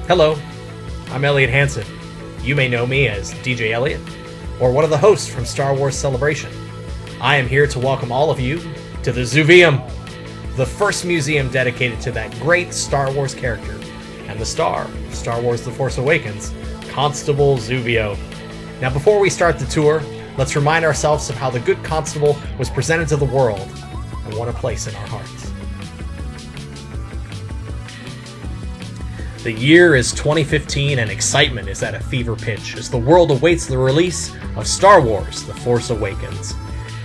Hello, I'm Elliot Hansen. You may know me as DJ Elliot, or one of the hosts from Star Wars Celebration. I am here to welcome all of you to the Zoovium, the first museum dedicated to that great Star Wars character and the star of Star Wars The Force Awakens, Constable Zuvio. Now before we start the tour, let's remind ourselves of how the good Constable was presented to the world and won a place in our hearts. The year is 2015 and excitement is at a fever pitch as the world awaits the release of Star Wars The Force Awakens.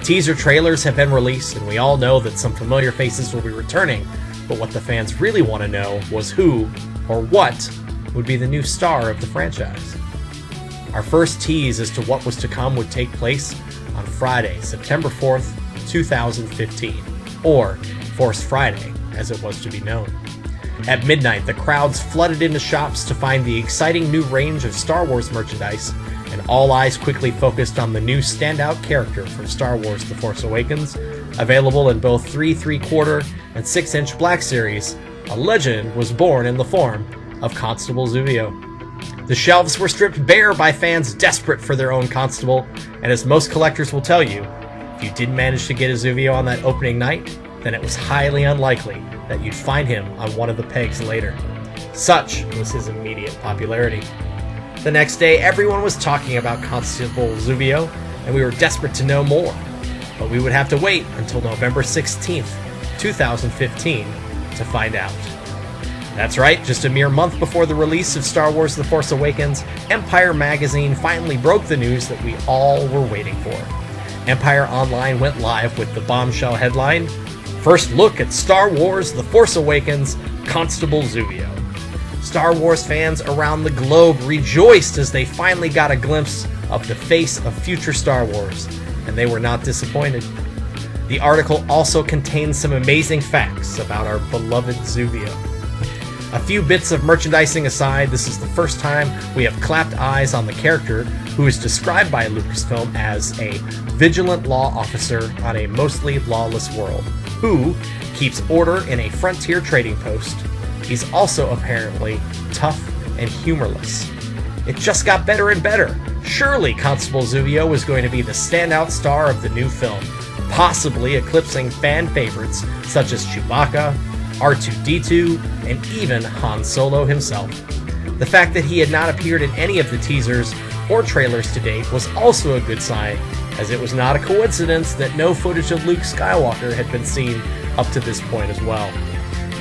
Teaser trailers have been released and we all know that some familiar faces will be returning, but what the fans really want to know was who, or what, would be the new star of the franchise. Our first tease as to what was to come would take place on Friday, September 4th, 2015, or Force Friday, as it was to be known. At midnight, the crowds flooded into shops to find the exciting new range of Star Wars merchandise, and all eyes quickly focused on the new standout character from Star Wars The Force Awakens, available in both 3 3/4 and 6-inch Black Series. A legend was born in the form of Constable Zuvio. The shelves were stripped bare by fans desperate for their own Constable, and as most collectors will tell you, if you didn't manage to get a Zuvio on that opening night, then it was highly unlikely that you'd find him on one of the pegs later. Such was his immediate popularity. The next day, everyone was talking about Constable Zuvio, and we were desperate to know more. But we would have to wait until November 16th, 2015 to find out. That's right, just a mere month before the release of Star Wars The Force Awakens, Empire Magazine finally broke the news that we all were waiting for. Empire Online went live with the bombshell headline, "First look at Star Wars The Force Awakens, Constable Zuvio." Star Wars fans around the globe rejoiced as they finally got a glimpse of the face of future Star Wars, and they were not disappointed. The article also contains some amazing facts about our beloved Zuvio. A few bits of merchandising aside, this is the first time we have clapped eyes on the character who is described by Lucasfilm as a vigilant law officer on a mostly lawless world, who keeps order in a frontier trading post. He's also apparently tough and humorless. It just got better and better. Surely Constable Zuvio was going to be the standout star of the new film, possibly eclipsing fan favorites such as Chewbacca, R2-D2, and even Han Solo himself. The fact that he had not appeared in any of the teasers or trailers to date was also a good sign, as it was not a coincidence that no footage of Luke Skywalker had been seen up to this point as well.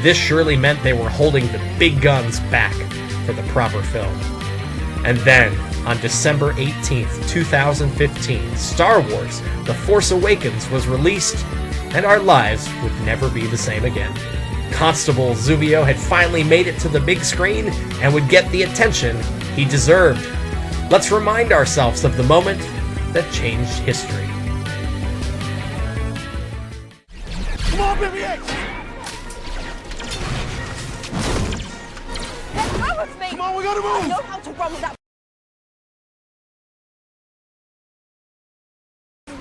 This surely meant they were holding the big guns back for the proper film. And then, on December 18th, 2015, Star Wars The Force Awakens was released, and our lives would never be the same again. Constable Zuvio had finally made it to the big screen and would get the attention he deserved. Let's remind ourselves of the moment that changed history. Come on, BB-8! Let go of me! Come on, we gotta I move! know how to run with that.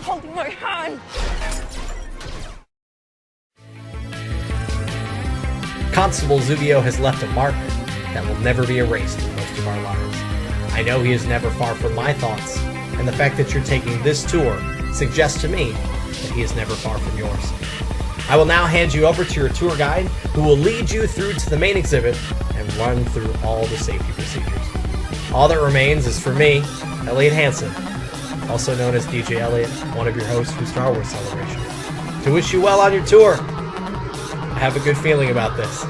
Holding my hand! Constable Zuvio has left a mark that will never be erased in most of our lives. I know he is never far from my thoughts, and the fact that you're taking this tour suggests to me that he is never far from yours. I will now hand you over to your tour guide, who will lead you through to the main exhibit and run through all the safety procedures. All that remains is for me, Elliot Hansen, also known as DJ Elliot, one of your hosts from Star Wars Celebration, to wish you well on your tour. I have a good feeling about this.